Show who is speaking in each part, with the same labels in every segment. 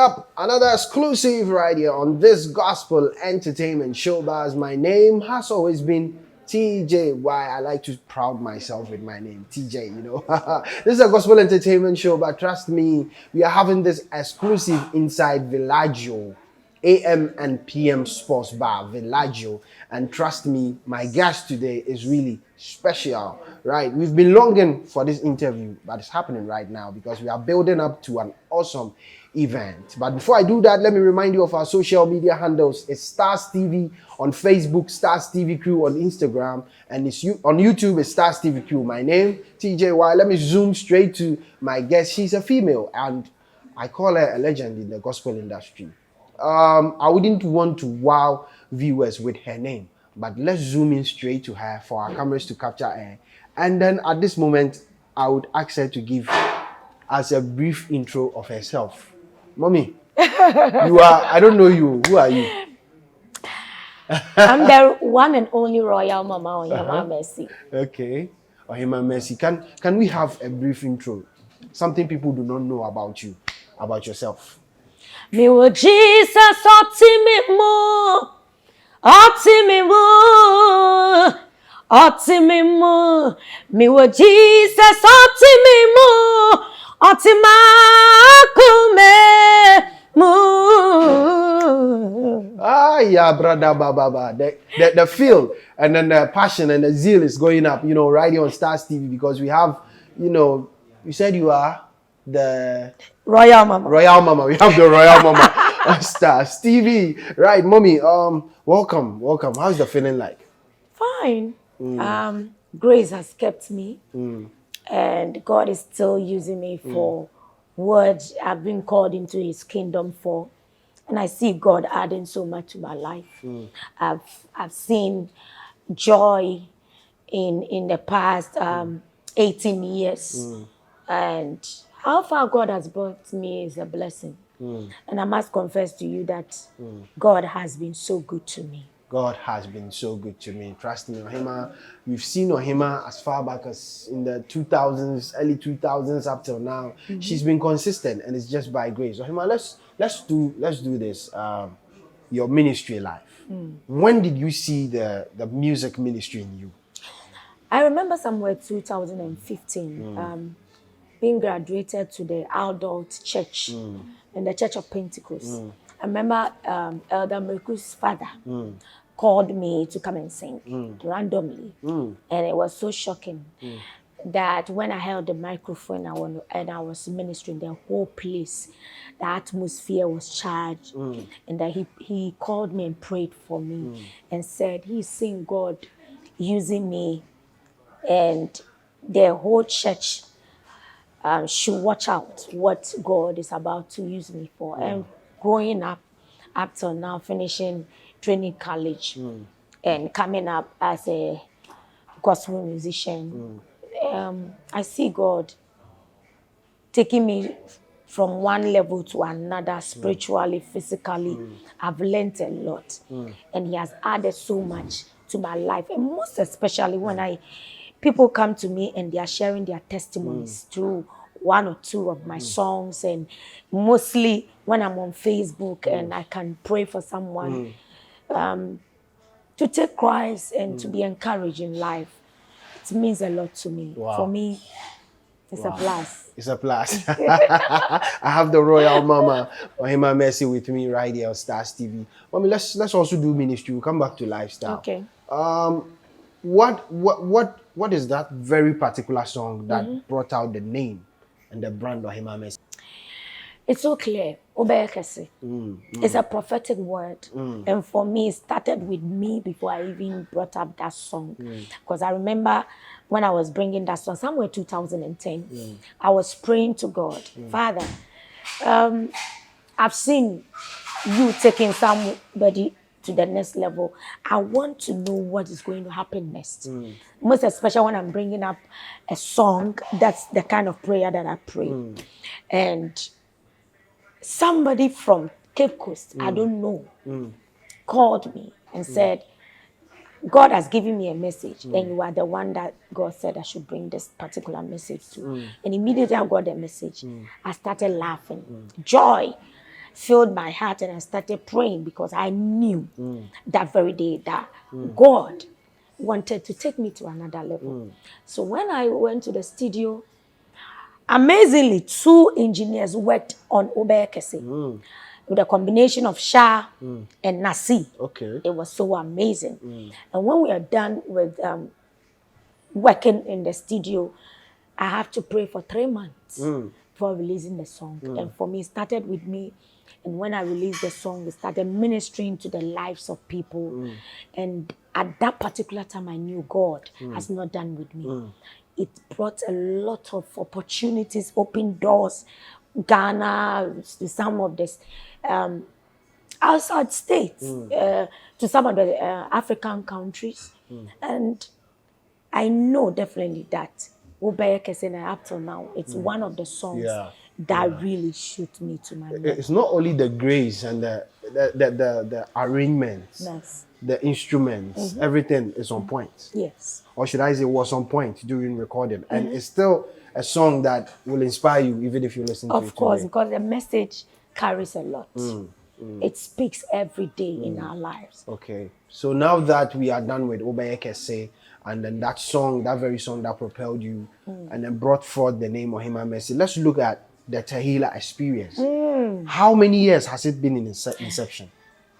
Speaker 1: up another exclusive right here on this gospel entertainment show. Bars. My name has always been TJ. Why I like to proud myself with my name, TJ. You know, this is a gospel entertainment show, but trust me, we are having this exclusive inside Villaggio. AM and PM Sports Bar, Villaggio. And trust me, my guest today is really special, right? We've been longing for this interview, but it's happening right now because we are building up to an awesome event. But before I do that, let me remind you of our social media handles. It's Stars TV on Facebook, Stars TV Crew on Instagram, and on YouTube, it's Stars TV Crew. My name, TJY. Let me zoom straight to my guest. She's a female, and I call her a legend in the gospel industry. I wouldn't want to wow viewers with her name, but let's zoom in straight to her for our cameras to capture her. And then at this moment, I would ask her to give us a brief intro of herself. Mommy, I don't know you. Who are you?
Speaker 2: I'm the one and only Royal Mama Ohima Mercy.
Speaker 1: Okay. Ohima Mercy. Can we have a brief intro? Something people do not know about you, about yourself.
Speaker 2: Me wo Jesus otimimu me wo Jesus otimakumemu.
Speaker 1: Yeah, brother Baba. The feel and then the passion and the zeal is going up, right here on Stars TV because we have, you said you are the
Speaker 2: Royal Mama.
Speaker 1: Royal Mama. We have the Royal Mama on Stars TV. Right, Mommy, welcome. How's the feeling like?
Speaker 2: Fine. Grace has kept me. And God is still using me for what I've been called into his kingdom for. And I see God adding so much to my life. I've seen joy in the past 18 years. And how far God has brought me is a blessing. And I must confess to you that God has been so good to me.
Speaker 1: God has been so good to me. Trust me, Ohima. We've seen Ohima as far back as in the 2000s, early 2000s up till now. She's been consistent, and it's just by grace. Ohima, let's do this. Your ministry life. When did you see the music ministry in you?
Speaker 2: I remember somewhere 2015. Being graduated to the adult church in the Church of Pentecost. I remember Elder Mercu's father called me to come and sing randomly. And it was so shocking that when I held the microphone and I was ministering, the whole place, the atmosphere was charged. And that he called me and prayed for me and said, he's seeing God using me and the whole church should watch out what God is about to use me for. And growing up till now, finishing training college and coming up as a gospel musician, I see God taking me from one level to another, spiritually, physically. I've learned a lot. And he has added so much to my life. And most especially when people come to me and they are sharing their testimonies through one or two of my songs, and mostly when I'm on Facebook and I can pray for someone to take Christ and to be encouraged in life. It means a lot to me.
Speaker 1: Wow.
Speaker 2: For me, it's a plus.
Speaker 1: It's a plus. I have the Royal Mama Ohima Mercy with me right here on Stars TV. Mommy, let's also do ministry. We'll come back to lifestyle.
Speaker 2: Okay.
Speaker 1: What is that very particular song that brought out the name and the brand of Ohima Mercy?
Speaker 2: It's so clear. It's a prophetic word. And for me, it started with me before I even brought up that song. Because I remember when I was bringing that song, somewhere 2010, I was praying to God, Father, I've seen you taking somebody to the next level. I want to know what is going to happen next. Most especially when I'm bringing up a song, that's the kind of prayer that I pray. And somebody from Cape Coast, I don't know, called me and said, God has given me a message, and you are the one that God said I should bring this particular message to. And immediately I got the message. I started laughing. Joy. filled my heart and I started praying because I knew that very day that God wanted to take me to another level. So when I went to the studio, amazingly, 2 engineers worked on Obeyekese with a combination of Shah and Nasi.
Speaker 1: Okay.
Speaker 2: It was so amazing. And when we are done with working in the studio, I have to pray for 3 months before releasing the song. And for me, it started with me. And when I released the song, we started ministering to the lives of people. And at that particular time, I knew God has not done with me. It brought a lot of opportunities, open doors, Ghana, to some of this outside states, to some of the African countries. And I know definitely that Obeye Kesena up till now, it's one of the songs that really shoot me to my mind.
Speaker 1: It's not only the grace and the arrangements,
Speaker 2: Yes.
Speaker 1: the instruments, everything is on point.
Speaker 2: Yes.
Speaker 1: Or should I say was on point during recording. And it's still a song that will inspire you even if you listen to it
Speaker 2: Of course,
Speaker 1: today.
Speaker 2: because the message carries a lot. It speaks every day in our lives.
Speaker 1: Okay. So now that we are done with Obeye Kese, and then that song, that very song that propelled you and then brought forth the name of Ohima Mercy, let's look at the Tahila experience. How many years has it been in inception?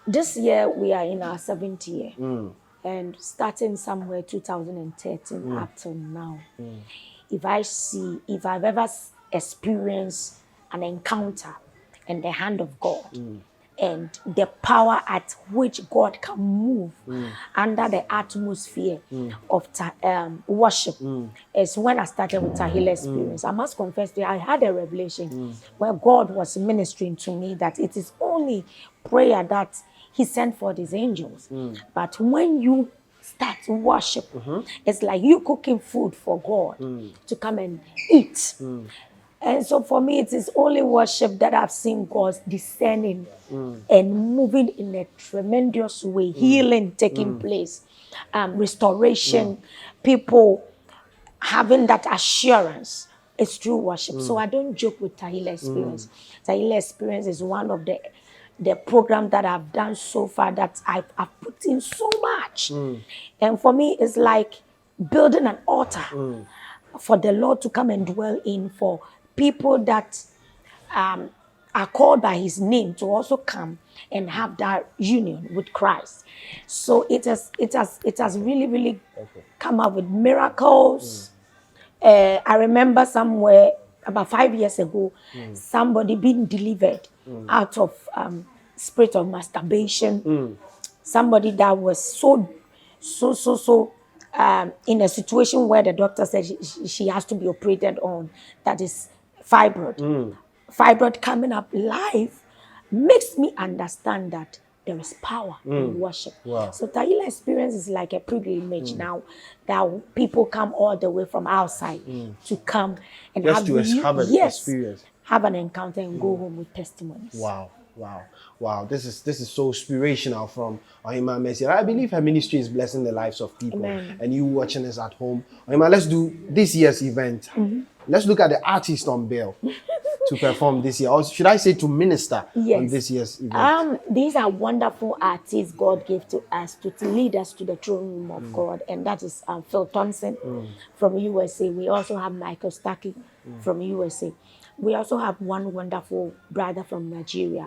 Speaker 2: This year, we are in our 7th year. And starting somewhere 2013 up till now, if I've ever experienced an encounter and the hand of God and the power at which God can move under the atmosphere of worship, is when I started with Tahila experience. I must confess that I had a revelation where God was ministering to me that it is only prayer that He sent for His angels. But when you start to worship, it's like you cooking food for God to come and eat. And so for me, it is only worship that I've seen God descending and moving in a tremendous way, healing taking place, restoration, people having that assurance. It's true worship. So I don't joke with Tahila experience. Tahila experience is one of the program that I've done so far that I've put in so much. And for me, it's like building an altar for the Lord to come and dwell in, for people that are called by His name to also come and have that union with Christ. So it has really, really come up with miracles. I remember somewhere about 5 years ago, somebody being delivered out of spirit of masturbation. Somebody that was so in a situation where the doctor said she has to be operated on, that is fibroid. Fibroid coming up live makes me understand that there is power in worship.
Speaker 1: Wow.
Speaker 2: So Tahila experience is like a pilgrimage now, that people come all the way from outside to come and
Speaker 1: Just to have an experience.
Speaker 2: have an encounter and go home with testimonies.
Speaker 1: Wow. Wow. Wow. This is so inspirational from Ohima Mercy. I believe her ministry is blessing the lives of people.
Speaker 2: Amen.
Speaker 1: And you watching us at home. Ohima, let's do this year's event. Let's look at the artist on bill to perform this year. Or should I say to minister on this year's event?
Speaker 2: These are wonderful artists God gave to us to lead us to the throne room of God. And that is Phil Thompson from USA. We also have Michael Stacky from USA. We also have one wonderful brother from Nigeria,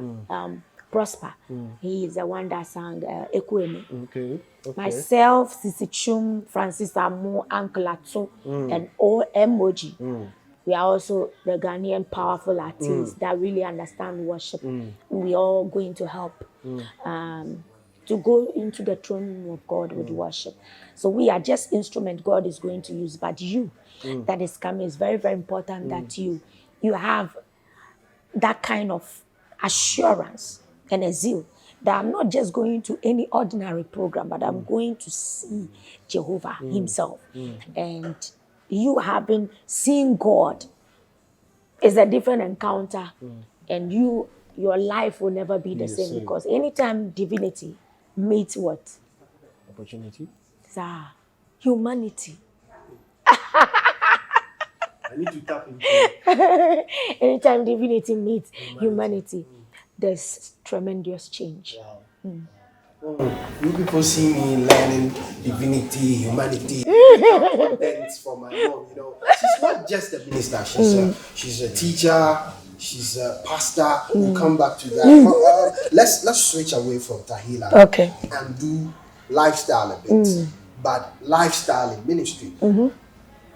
Speaker 2: Prosper. He is the one that sang Ekweme.
Speaker 1: Okay.
Speaker 2: Myself, Sisi Chum, Francis Amo, Uncle Atsu, and O Emoji. We are also the Ghanaian powerful artists that really understand worship. We are all going to help to go into the throne room of God with worship. So we are just instrument God is going to use, but you that is coming is very, very important that you have that kind of assurance and a zeal that I'm not just going to any ordinary program, but I'm going to see Jehovah Himself. And you having seen God is a different encounter, and your life will never be the same, because anytime divinity meets what?
Speaker 1: Opportunity.
Speaker 2: Humanity.
Speaker 1: I need to tap into it.
Speaker 2: Anytime divinity meets humanity, there's tremendous change.
Speaker 1: You people see me learning divinity, humanity, contents from my mom. You know, she's not just a minister. She's a teacher. She's a pastor. We'll come back to that. Let's switch away from Tahila
Speaker 2: Okay.
Speaker 1: and do lifestyle a bit. But lifestyle in ministry.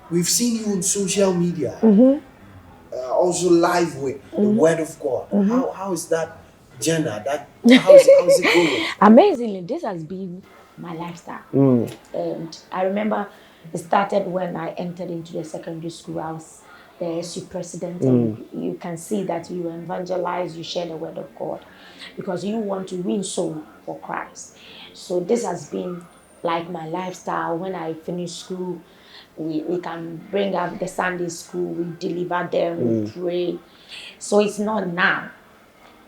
Speaker 1: We've seen you on social media, also live with the Word of God. How is that journey? How's it going?
Speaker 2: Amazingly, this has been my lifestyle. And I remember it started when I entered into the secondary school. I was the SU president, and you can see that you evangelize, you share the word of God because you want to win soul for Christ. So this has been like my lifestyle. When I finish school, we can bring up the Sunday school, we deliver them, we pray. So it's not now.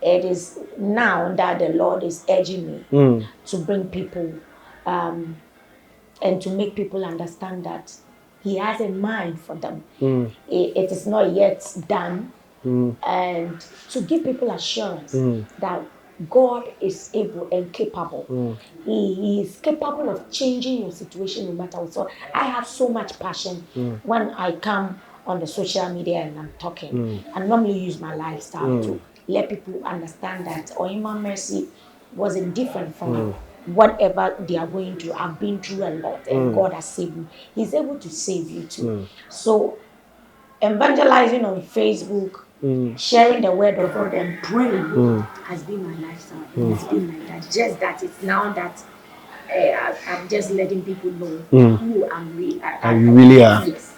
Speaker 2: It is now that the Lord is urging me to bring people and to make people understand that He has a mind for them. It is not yet done. And to give people assurance that God is able and capable. He is capable of changing your situation no matter what. So I have so much passion when I come on the social media and I'm talking. I normally use my lifestyle to let people understand that Ohima Mercy wasn't different from whatever they are going through. I've been through a lot and God has saved me. He's able to save you too. So evangelizing on Facebook, sharing the word of God and praying has been my lifestyle. It's been like that. Just that it's now that I'm just letting people know who I'm really.
Speaker 1: And you really are.
Speaker 2: Yes.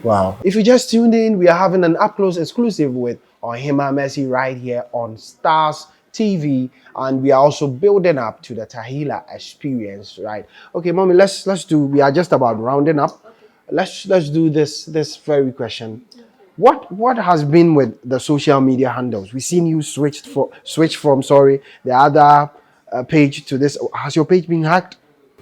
Speaker 1: Wow. If you just tuned in, we are having an up close exclusive with Ohima Mercy right here on Stars TV, and we are also building up to the Tahila experience, right? Okay, mommy, let's do. We are just about rounding up. Let's do this very question. What has been with the social media handles? We've seen you switch from the other page to this. Has your page been hacked?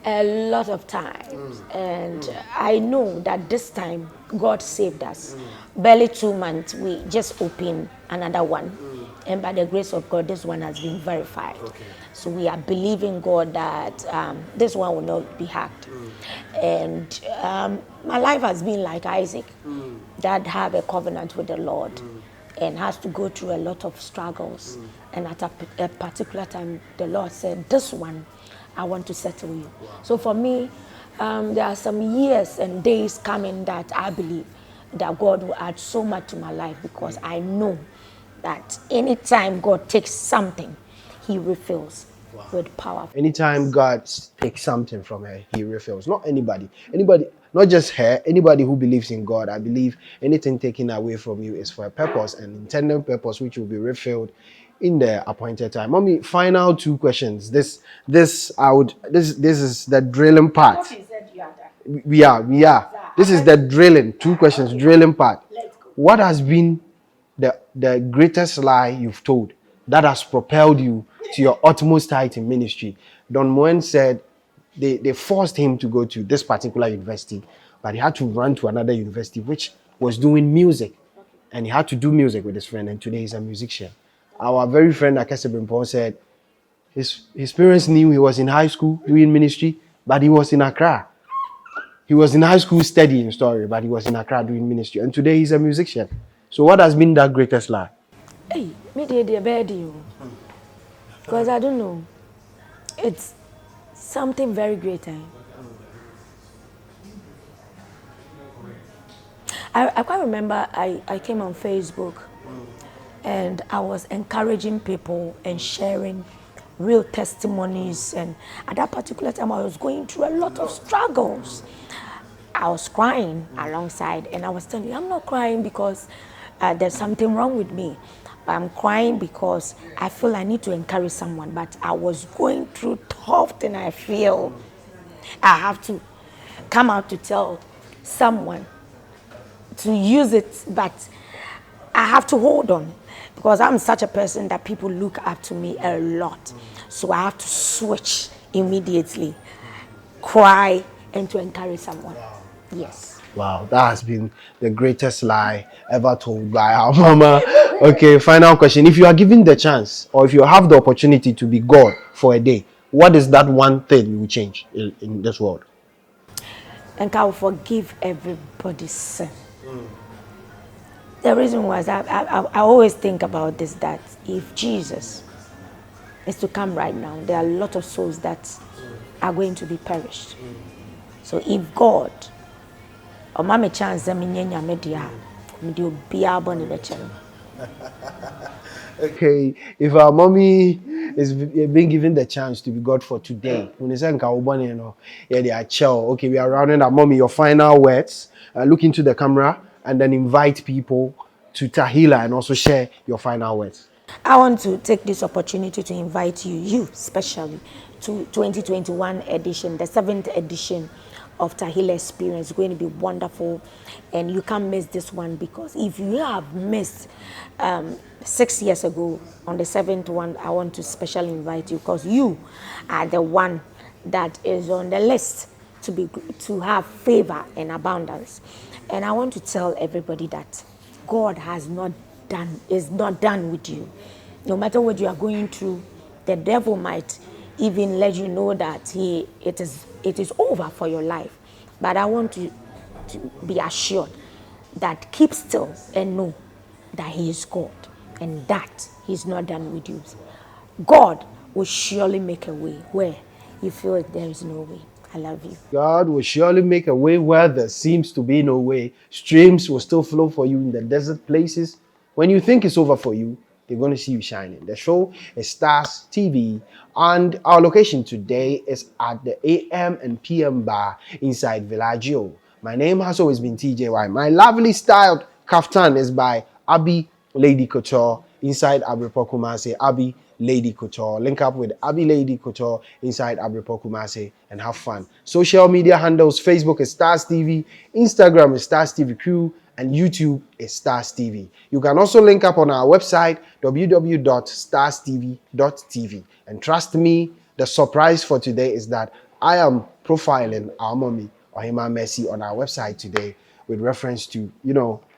Speaker 2: A lot of times, and I know that this time God saved us. Barely 2 months, we just opened another one, and by the grace of God, this one has been verified. So we are believing God that this one will not be hacked. And my life has been like Isaac, that have a covenant with the Lord. And has to go through a lot of struggles. And at a particular time, the Lord said, this one, I want to settle you. So for me, there are some years and days coming that I believe that God will add so much to my life because I know that anytime God takes something, He refills with power.
Speaker 1: Anytime God takes something from her, He refills. Not anybody, not just her, anybody who believes in God. I believe anything taken away from you is for a purpose, an intended purpose, which will be refilled in the appointed time. Mommy, final two questions. This is the drilling part. We are. This is the drilling. Two questions, drilling part. What has been the greatest lie you've told that has propelled you to your utmost height in ministry? Don Moen said they forced him to go to this particular university, but he had to run to another university which was doing music, and he had to do music with his friend, and today he's a musician. Our very friend Akese Brimpon said his parents knew he was in high school doing ministry, but he was in Accra. He was in high school studying story, but he was in Accra doing ministry, and today he's a musician. So what has been that greatest lie?
Speaker 2: Hey, me the bad you. Because I don't know. It's something very great. I quite remember I came on Facebook and I was encouraging people and sharing real testimonies. And at that particular time, I was going through a lot of struggles. I was crying alongside, and I was telling you, I'm not crying because there's something wrong with me. I'm crying because I feel I need to encourage someone. But I was going through tough thing. I feel I have to come out to tell someone to use it, but I have to hold on because I'm such a person that people look up to me a lot. So I have to switch immediately, cry, and to encourage someone. Yes.
Speaker 1: Wow, that has been the greatest lie ever told by our mama. Okay, final question. If you are given the chance, or if you have the opportunity to be God for a day, what is that one thing you will change in this world?
Speaker 2: And I will forgive everybody's sin. The reason was I always think about this, that if Jesus is to come right now, there are a lot of souls that are going to be perished. So if God, or mama chance them in yenya media, media be abon in.
Speaker 1: Okay, if our mommy is being given the chance to be God for today, when you say you know, yeah, they are chill. Okay, we are rounding up. Mommy, your final words. Look into the camera and then invite people to Tahila and also share your final words.
Speaker 2: I want to take this opportunity to invite you especially, to 2021 edition, the 7th edition of Tahila Experience. It's going to be wonderful, and you can't miss this one, because if you have missed 6 years ago on the 7th one, I want to specially invite you, because you are the one that is on the list to have favor and abundance. And I want to tell everybody that God is not done with you. No matter what you are going through, the devil might even let you know that it is over for your life. But I want you to be assured that keep still and know that he is God, and that he's not done with you. God will surely make a way where you feel there is no way. I love you.
Speaker 1: God will surely make a way where there seems to be no way. Streams will still flow for you in the desert places. When you think it's over for you, they're going to see you shining. The show is Stars TV, and our location today is at the AM and PM bar inside Villaggio. My name has always been TJY. My lovely styled kaftan is by Abby Lady Couture inside Abripo Kumasi. Abby Lady Couture. Link up with Abby Lady Couture inside Abripo Kumasi and have fun. Social media handles: Facebook is Stars TV, Instagram is Stars TV Crew, and YouTube is Stars TV. You can also link up on our website www.starstv.tv. And trust me, the surprise for today is that I am profiling our mommy, Ohima Mercy, on our website today with reference to,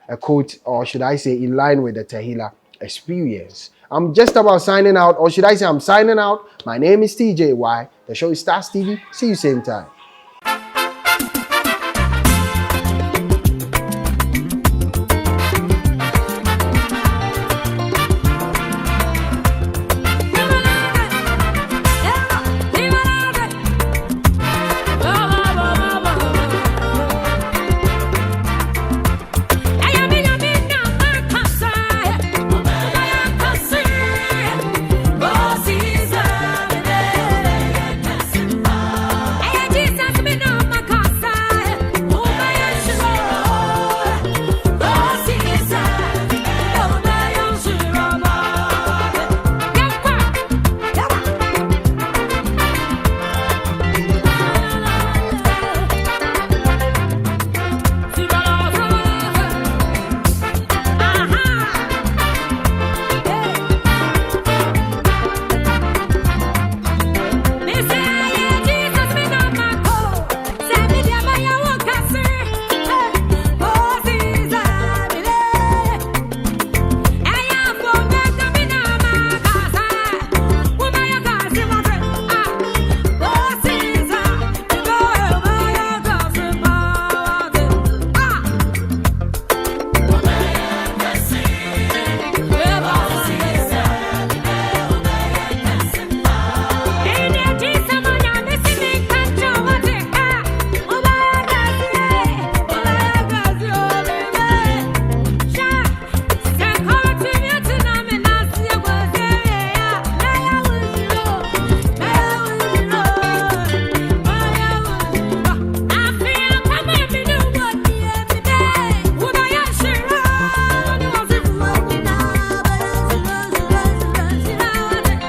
Speaker 1: a quote, or should I say, in line with the Tahila experience. I'm just about signing out, or should I say I'm signing out. My name is TJY. The show is Stars TV. See you same time.